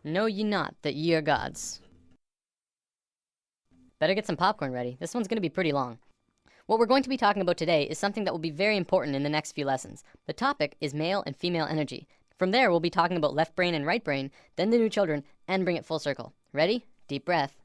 Know ye not that ye are gods? Better get some popcorn ready. This one's going to be pretty long. What we're going to be talking about today is something that will be very important in the next few lessons. The topic is male and female energy. From there, we'll be talking about left brain and right brain, then the new children, and bring it full circle. Ready? Deep breath.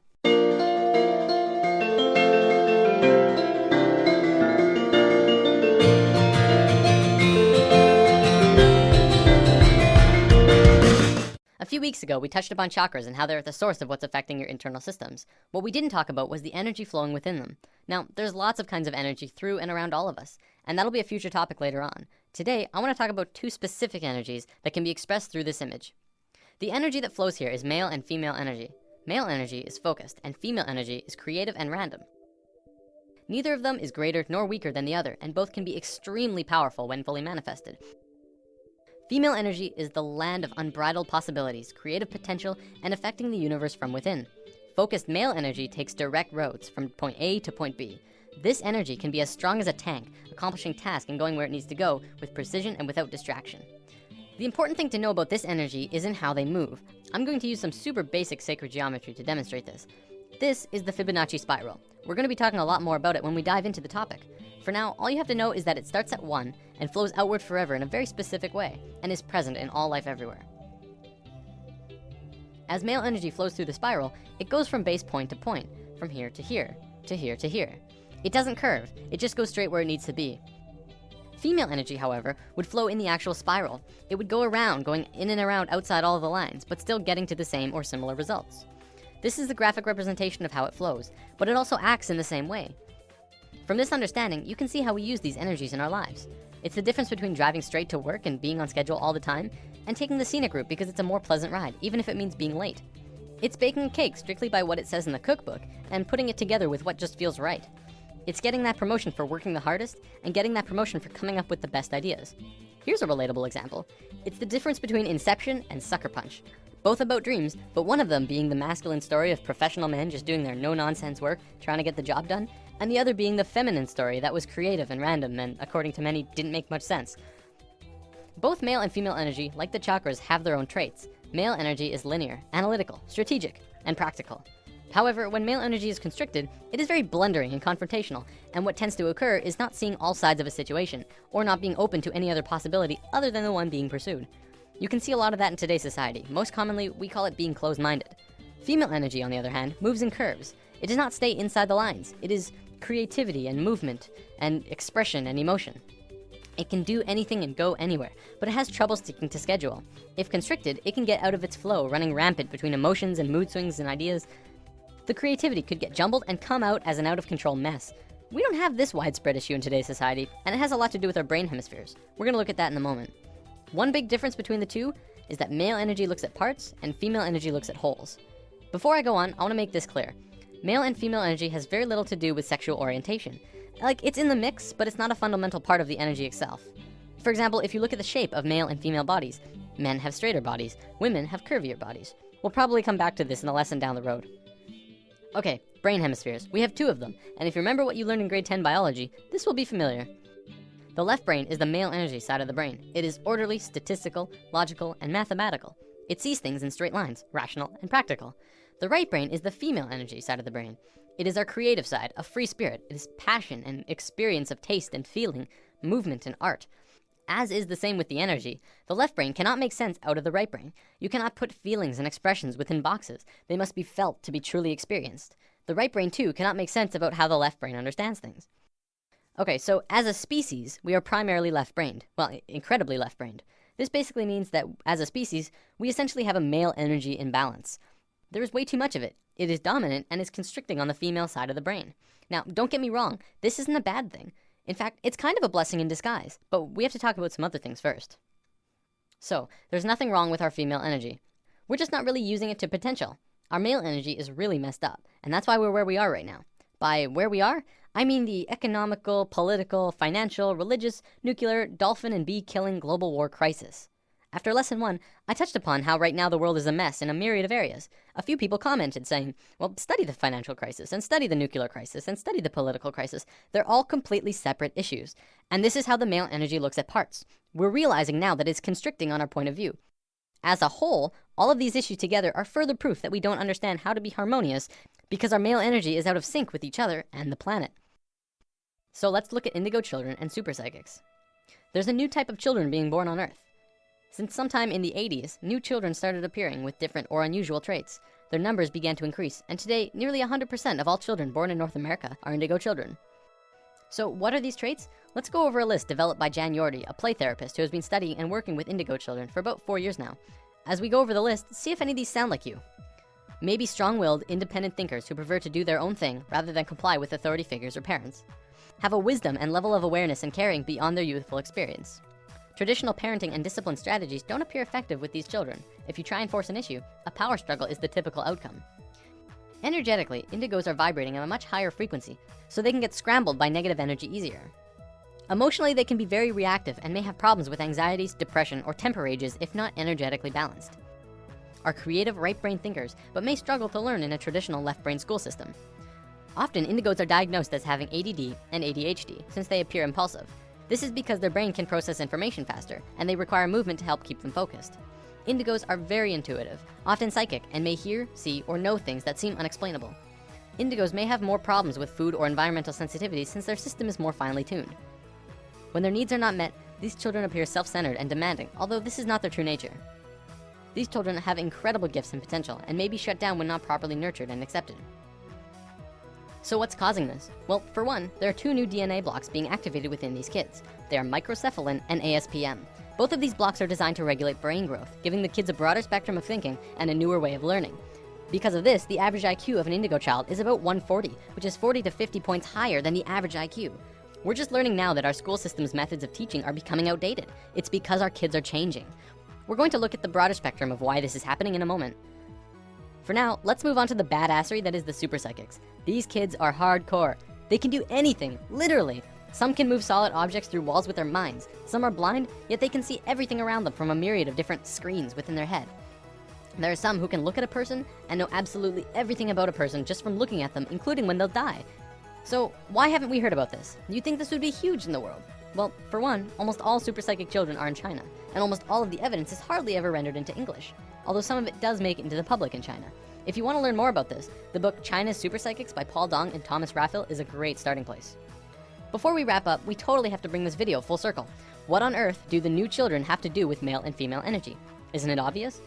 A few weeks ago, we touched upon chakras and how they're at the source of what's affecting your internal systems. What we didn't talk about was the energy flowing within them. Now, there's lots of kinds of energy through and around all of us, and that'll be a future topic later on. Today, I want to talk about two specific energies that can be expressed through this image. The energy that flows here is male and female energy. Male energy is focused, and female energy is creative and random. Neither of them is greater nor weaker than the other, and both can be extremely powerful when fully manifested. Female energy is the land of unbridled possibilities, creative potential, and affecting the universe from within. Focused male energy takes direct roads from point A to point B. This energy can be as strong as a tank, accomplishing tasks and going where it needs to go with precision and without distraction. The important thing to know about this energy isn't how they move. I'm going to use some super basic sacred geometry to demonstrate this. This is the Fibonacci spiral. We're going to be talking a lot more about it when we dive into the topic. For now, all you have to know is that it starts at 1 and flows outward forever in a very specific way and is present in all life everywhere. As male energy flows through the spiral, it goes from base point to point, from here to here, to here to here. It doesn't curve, it just goes straight where it needs to be. Female energy, however, would flow in the actual spiral. It would go around, going in and around outside all of the lines, but still getting to the same or similar results. This is the graphic representation of how it flows, but it also acts in the same way. From this understanding, you can see how we use these energies in our lives. It's the difference between driving straight to work and being on schedule all the time, and taking the scenic route because it's a more pleasant ride, even if it means being late. It's baking a cake strictly by what it says in the cookbook, and putting it together with what just feels right. It's getting that promotion for working the hardest, and getting that promotion for coming up with the best ideas. Here's a relatable example. It's the difference between Inception and Sucker Punch. Both about dreams, but one of them being the masculine story of professional men just doing their no-nonsense work, trying to get the job done, and the other being the feminine story that was creative and random and, according to many, didn't make much sense. Both male and female energy, like the chakras, have their own traits. Male energy is linear, analytical, strategic, and practical. However, when male energy is constricted, it is very blundering and confrontational, and what tends to occur is not seeing all sides of a situation, or not being open to any other possibility other than the one being pursued. You can see a lot of that in today's society. Most commonly, we call it being closed-minded. Female energy, on the other hand, moves in curves. It does not stay inside the lines. It is creativity and movement and expression and emotion. It can do anything and go anywhere, but it has trouble sticking to schedule. If constricted, it can get out of its flow, running rampant between emotions and mood swings and ideas. The creativity could get jumbled and come out as an out-of-control mess. We don't have this widespread issue in today's society, and it has a lot to do with our brain hemispheres. We're gonna look at that in a moment. One big difference between the two is that male energy looks at parts and female energy looks at wholes. Before I go on, I wanna make this clear. Male and female energy has very little to do with sexual orientation. Like, it's in the mix, but it's not a fundamental part of the energy itself. For example, if you look at the shape of male and female bodies, men have straighter bodies, women have curvier bodies. We'll probably come back to this in a lesson down the road. Okay, brain hemispheres. We have 2 of them, and if you remember what you learned in grade 10 biology, this will be familiar. The left brain is the male energy side of the brain. It is orderly, statistical, logical, and mathematical. It sees things in straight lines, rational and practical. The right brain is the female energy side of the brain. It is our creative side, a free spirit. It is passion and experience of taste and feeling, movement and art. As is the same with the energy, the left brain cannot make sense out of the right brain. You cannot put feelings and expressions within boxes. They must be felt to be truly experienced. The right brain, too, cannot make sense about how the left brain understands things. Okay, so as a species, we are primarily left-brained. Well, incredibly left-brained. This basically means that as a species, we essentially have a male energy imbalance. There is way too much of it. It is dominant and is constricting on the female side of the brain. Now, don't get me wrong, this isn't a bad thing. In fact, it's kind of a blessing in disguise, but we have to talk about some other things first. So, there's nothing wrong with our female energy. We're just not really using it to potential. Our male energy is really messed up, and that's why we're where we are right now. By where we are, I mean the economical, political, financial, religious, nuclear, dolphin and bee killing global war crisis. After lesson 1, I touched upon how right now the world is a mess in a myriad of areas. A few people commented saying, well, study the financial crisis, and study the nuclear crisis, and study the political crisis. They're all completely separate issues. And this is how the male energy looks at parts. We're realizing now that it's constricting on our point of view. As a whole, all of these issues together are further proof that we don't understand how to be harmonious because our male energy is out of sync with each other and the planet. So let's look at indigo children and super psychics. There's a new type of children being born on Earth. Since sometime in the 80s, new children started appearing with different or unusual traits. Their numbers began to increase, and today, nearly 100% of all children born in North America are indigo children. So what are these traits? Let's go over a list developed by Jan Yordi, a play therapist who has been studying and working with indigo children for about 4 years now. As we go over the list, see if any of these sound like you. Maybe strong-willed, independent thinkers who prefer to do their own thing rather than comply with authority figures or parents. Have a wisdom and level of awareness and caring beyond their youthful experience. Traditional parenting and discipline strategies don't appear effective with these children. If you try and force an issue, a power struggle is the typical outcome. Energetically, indigos are vibrating at a much higher frequency, so they can get scrambled by negative energy easier. Emotionally, they can be very reactive and may have problems with anxieties, depression, or temper rages if not energetically balanced. Are creative right-brain thinkers, but may struggle to learn in a traditional left-brain school system. Often, indigos are diagnosed as having ADD and ADHD since they appear impulsive. This is because their brain can process information faster, and they require movement to help keep them focused. Indigos are very intuitive, often psychic, and may hear, see, or know things that seem unexplainable. Indigos may have more problems with food or environmental sensitivity since their system is more finely tuned. When their needs are not met, these children appear self-centered and demanding, although this is not their true nature. These children have incredible gifts and potential, and may be shut down when not properly nurtured and accepted. So what's causing this? Well, for one, there are 2 new DNA blocks being activated within these kids. They are microcephalin and ASPM. Both of these blocks are designed to regulate brain growth, giving the kids a broader spectrum of thinking and a newer way of learning. Because of this, the average IQ of an indigo child is about 140, which is 40 to 50 points higher than the average IQ. We're just learning now that our school system's methods of teaching are becoming outdated. It's because our kids are changing. We're going to look at the broader spectrum of why this is happening in a moment. For now, let's move on to the badassery that is the super psychics. These kids are hardcore. They can do anything, literally. Some can move solid objects through walls with their minds. Some are blind, yet they can see everything around them from a myriad of different screens within their head. There are some who can look at a person and know absolutely everything about a person just from looking at them, including when they'll die. So why haven't we heard about this? You'd think this would be huge in the world. Well, for one, almost all super psychic children are in China, and almost all of the evidence is hardly ever rendered into English, although some of it does make it into the public in China. If you want to learn more about this, the book China's Super Psychics by Paul Dong and Thomas Raphael is a great starting place. Before we wrap up, we totally have to bring this video full circle. What on earth do the new children have to do with male and female energy? Isn't it obvious?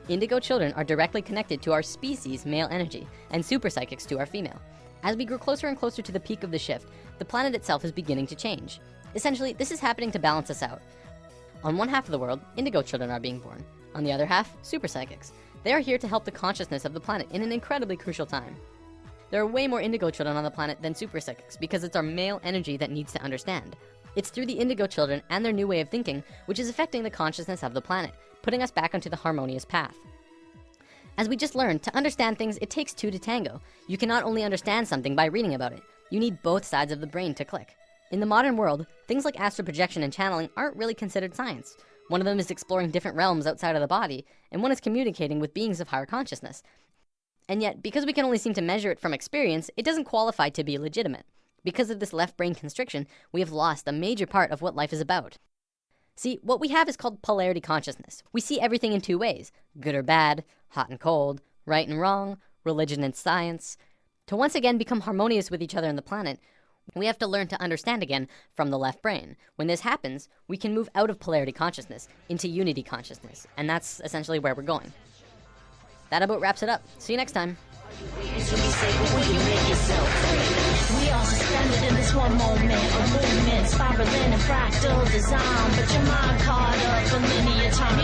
Indigo children are directly connected to our species' male energy, and super psychics to our female. As we grow closer and closer to the peak of the shift, the planet itself is beginning to change. Essentially, this is happening to balance us out. On one half of the world, indigo children are being born. On the other half, super psychics. They are here to help the consciousness of the planet in an incredibly crucial time. There are way more indigo children on the planet than super psychics because it's our male energy that needs to understand. It's through the indigo children and their new way of thinking which is affecting the consciousness of the planet, putting us back onto the harmonious path. As we just learned, to understand things, it takes 2 to tango. You cannot only understand something by reading about it. You need both sides of the brain to click. In the modern world, things like astral projection and channeling aren't really considered science. One of them is exploring different realms outside of the body, and one is communicating with beings of higher consciousness. And yet, because we can only seem to measure it from experience, it doesn't qualify to be legitimate. Because of this left brain constriction, we have lost a major part of what life is about. See, what we have is called polarity consciousness. We see everything in 2 ways, good or bad, hot and cold, right and wrong, religion and science. To once again become harmonious with each other on the planet, we have to learn to understand again from the left brain. When this happens, we can move out of polarity consciousness into unity consciousness, and that's essentially where we're going. That about wraps it up. See you next time. We all suspended in this one moment of movement, spiraling in fractal design, but your mind caught up in linear time.